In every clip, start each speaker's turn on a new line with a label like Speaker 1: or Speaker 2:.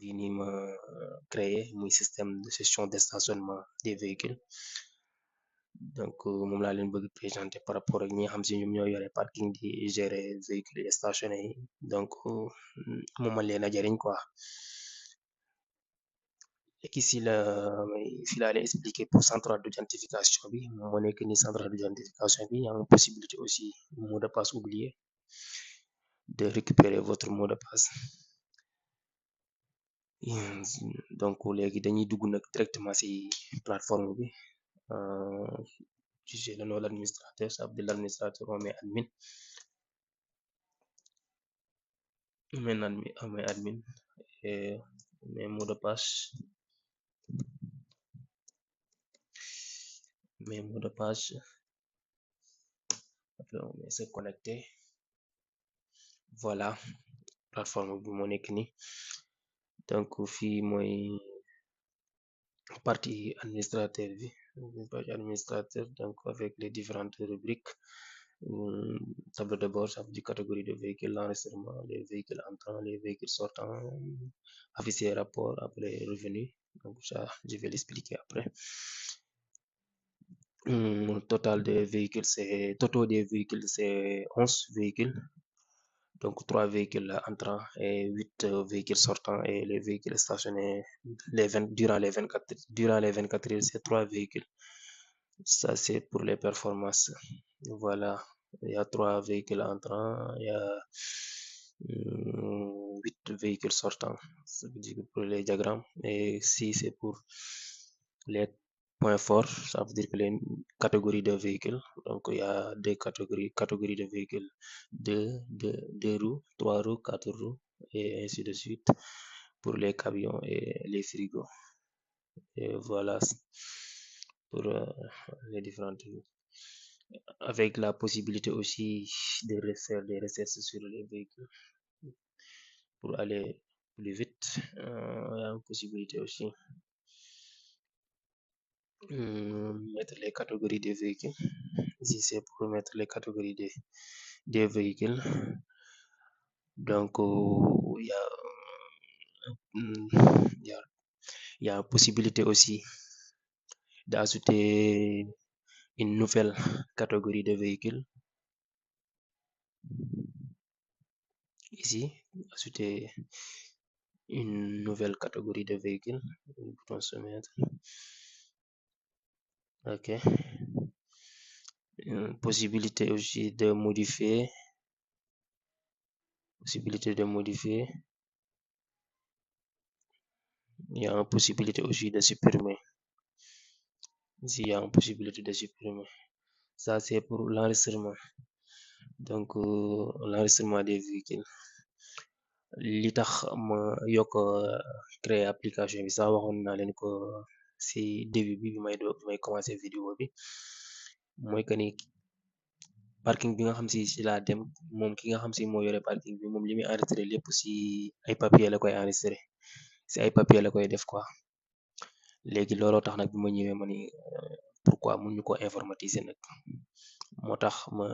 Speaker 1: bii nii ma créé muy système de gestion de stationnement des véhicules. Donc moom laa leen bëgg présenter par rapport ak ñi nga xam si ñoom ñoo yore parking di gérer véhicules yi stationné yi donc mu mën leen a jëriñ quoi. léegi si laa leen expliquer pour centrale d'authentification bi moom moo nekk ni centrale d'authentification bi y a une possibilité aussi mot de passe oublié de récupérer votre mot de passe. Donc léegi dañuy dugg nag directement si plateforme bi j'ai le nom de l'administrateur, ça veut dire l'administrateur on met admin, admin et mes mots de passe, après on met se connecter. Voilà plateforme bi moo nekk ni donc fii mooy partie administrateur bi donc avec les différentes rubriques. Tableau de bord, ça veut dire catégorie de véhicules, l'enregistrement, les véhicules entrants, les véhicules sortants, afficher rapport après revenu. Donc ça, je vais l'expliquer après. Total des véhicules, c'est 11 véhicules. Donc 3 véhicules entrants et 8 véhicules sortants, et les véhicules stationnés durant les 24 heures, c'est 3 véhicules. Ça, c'est pour les performances. Voilà, il y a 3 véhicules entrants, il y a 8 véhicules sortants. Ça veut dire pour les diagrammes. Et si c'est pour les points forts, ça veut dire que les catégories de véhicules. Donc il y a des catégories de véhicules, 2 roues, 3 roues, 4 roues, et ainsi de suite pour les camions et les frigos. Et voilà pour les différentes, avec la possibilité aussi de faire des recettes sur les véhicules pour aller plus vite. Il y a une possibilité aussi mettre les catégories des véhicules. Ici c'est pour mettre les catégories des véhicules. Donc il y a possibilité aussi d'ajouter une nouvelle catégorie de véhicules. Ici, ajouter une nouvelle catégorie de véhicules. Le bouton se mettre. Ok. Une possibilité aussi de modifier. Il y a une possibilité aussi de supprimer. Ici, il y a une possibilité de supprimer. Ça, c'est pour l'enregistrement. Donc, l'enregistrement des véhicules. Li tax ma yokk créer application bi sax waxoon naa leen ko si début bi may commencer vidéo bi, mooy que ni parking bi nga xam si laa dem, moom ki nga xam si moo yore parking bi, moom li muy enregistré lépp si ay papier la koy enregistré, si ay papier la koy def quoi. Léegi looloo tax nag bi ma ñëwee ma ni pourquoi mun ñu ko informatiser nag, moo tax ma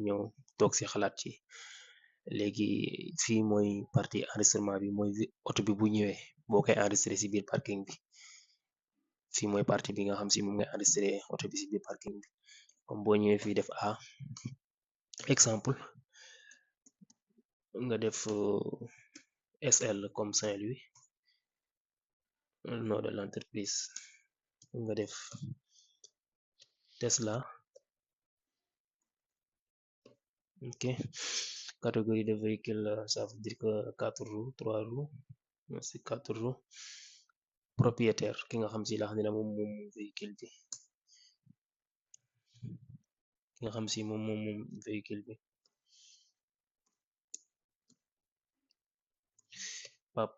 Speaker 1: ñëw toog si xalaat ci. Léegi fii mooy partie enregistrement bi, mooy oto bi bu ñëwee boo koy enregistré si biir parking bi, fii mooy partie bi nga xam si moom ngay enregistré oto bi si biir parking bi. Comme boo ñëwee fii def A exemple, nga def SL comme Saint-Louis, nom de l'entreprise, nga def Tesla. Ok, catégorie de véhicule, ça veut dire que 4 roues, 3 roues, c'est 4 roues. Propriétaire, ki nga xam si la xam ne la moom véhicule bi, ki nga xam si moom véhicule bi. Pap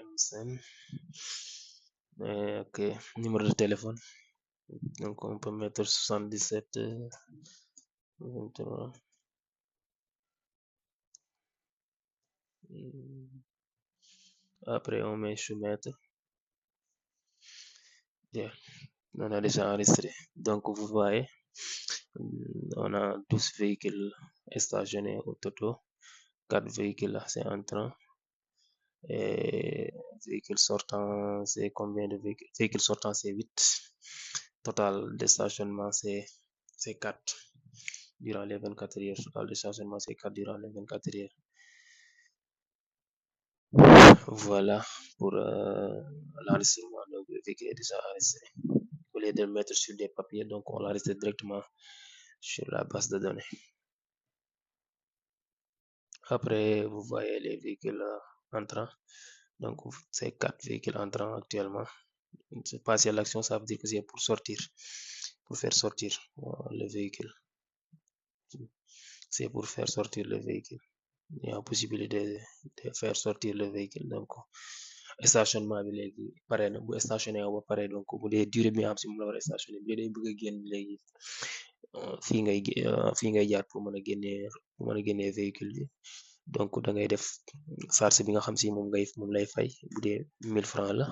Speaker 1: MSN. Ok, numéro de téléphone, donc on peut mettre 77 23. Après on met soumettre. Bien, on a déjà enregistré. Donc, vous voyez, on a 12 véhicules stationnés au total. 4 véhicules c'est entrant. Et véhicules sortants, c'est combien de véhicules? Véhicules sortants, c'est 8. Total de stationnement, c'est 4 durant les 24 heures. Total de stationnement, c'est 4 durant les 24 heures. Voilà pour l'enregistrement. Donc, le véhicule est déjà enregistré. Au lieu de le mettre sur des papiers, donc on l'enregistre directement sur la base de données. Après, vous voyez les véhicules entrants. Donc, c'est 4 véhicules entrants actuellement. Passer à l'action, ça veut dire que c'est pour sortir, pour faire sortir le véhicule. C'est pour faire sortir le véhicule. Il y a possibilité de faire sortir le véhicule. Donc, stationnement bi léegi pare na bu stationné ba pare donc bu dee durée bi nga xam si moom la war a stationné bi day bëgg a génn léegi fii ngay jaar pour mën a génnee véhicule bi. Donc da ngay def charge bi nga xam si moom lay fay bu dee 1000 francs la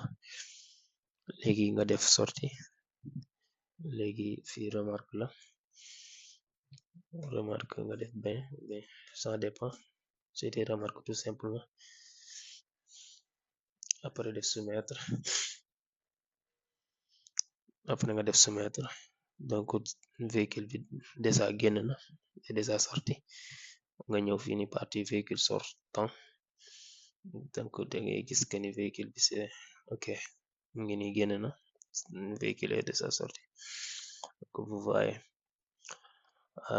Speaker 1: léegi nga def sortie léegi fii remarque la remarque nga def 20 ça dépend c'était remarque tout simplement après def soumettre nga def soumettre donc véhicule bi déjà génn na c'est déjà sorti nga ñëw fii ni partie véhicule sortant donc da ngay gis que ni véhicule bi c'est ok mu ngi nii génn na véhicule est déjà sorti donc vous voyez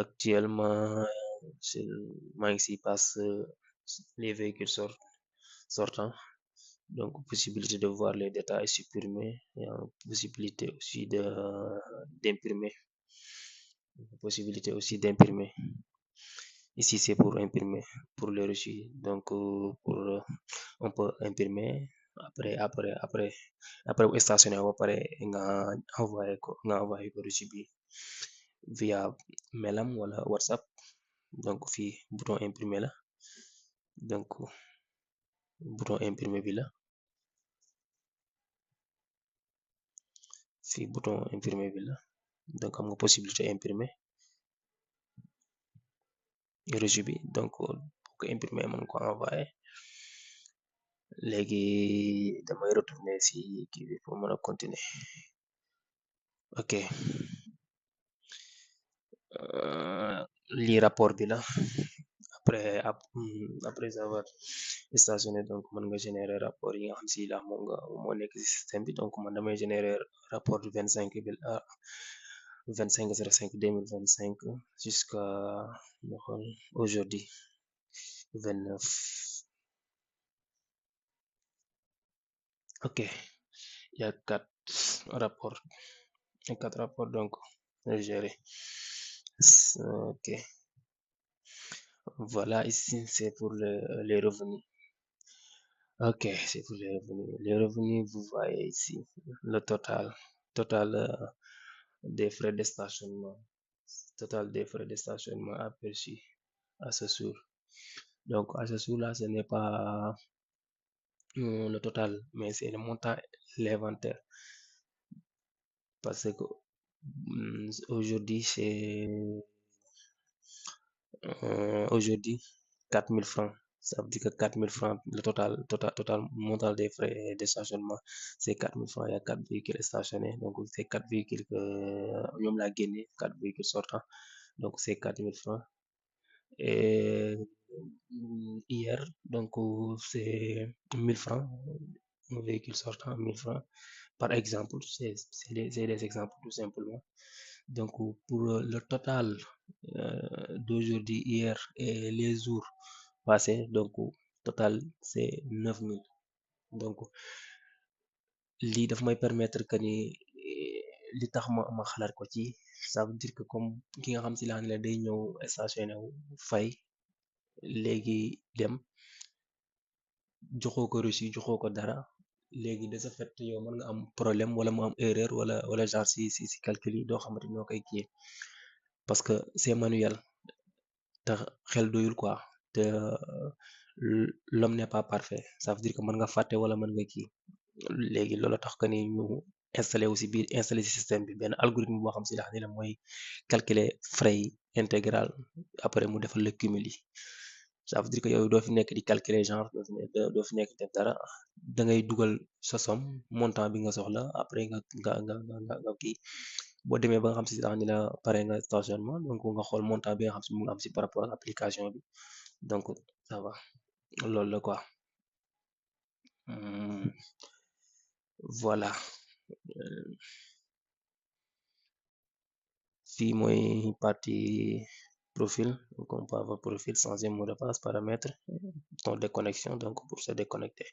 Speaker 1: actuellement maa ngi si passe les véhicules sortants donc possibilité de voir les détails supprimés et possibilité aussi d'imprimer ici c'est pour imprimer pour le reçu donc on peut imprimer après bu stationné ba pare nga envoyé ko reçu bi via mailam wala WhatsApp donc fii bouton imprimer la donc bouton imprimer bi la fii bouton imprimer bi la donc am nga possibilité imprimer reçu bi donc boo ko imprimer mën ko envoyé léegi damay retourner si kii bi pour mën a continuer ok lii rapport bi la après avoir stationné donc mën nga générer rapport yi nga xam si la moom moo nekk si système bi donc man damay générer rapport du 25 bi 25/05/2025 jusqu'à aujourd'hui 29 ok il y a 4 rapports donc à gérer ok voilà ici c'est pour les revenus ok c'est pour les revenus vous voyez ici le total des frais de stationnement aperçu à ce jour donc à ce jour là ce n'est pas le total mais c'est le montant l'inventaire parce que aujourd'hui c'est aujourd'hui 4000 francs ça veut dire que 4000 francs le total montant des frais de stationnement c'est 4000 francs il y a 4 véhicules stationnés donc c'est 4 véhicules que ñoom laa génne 4 véhicules sortants donc c'est 4000 francs et hier donc c'est 1000 francs un véhicule sortant 1000 francs par exemple c'est des exemples tout simplement donc pour le total d'aujourd'hui hier et les jours passés donc total c'est 9000 donc lii daf may permettre que ni li tax ma xalaat ko ci ça veut dire que comme ki nga xam si laa ne la day ñëw stationné wu fay léegi dem joxoo ko reçu joxoo ko dara léegi de ce fait yow mën nga am problème wala mu am erreur wala genre si calcul yi doo xamante noo koy kiyee parce que c'est manuel te xel doyul quoi te l'homme n'est pas parfait ça veut dire que mën nga fàtte wala mën nga kii léegi loolu tax que ni installé aussi biir installé si système bi benn algorithme boo xam si la ni la mooy calculer frais yi intégral après mu defal le cumul yi ça veut dire que yow doo fi nekk di calculer genre doo fi nekk def dara da ngay dugal sa somme montant bi nga soxla après nga kii boo demee ba nga xam si sax ni la pare nga stationnement donc nga xool montant bi nga xam si mu ngi am si par rapport ak application bi donc ça va loolu la quoi. Hmm, voilà. Fii mooy partie profil donc on peut avoir profil changer mot de passe paramètres temps de connexion donc pour se déconnecter.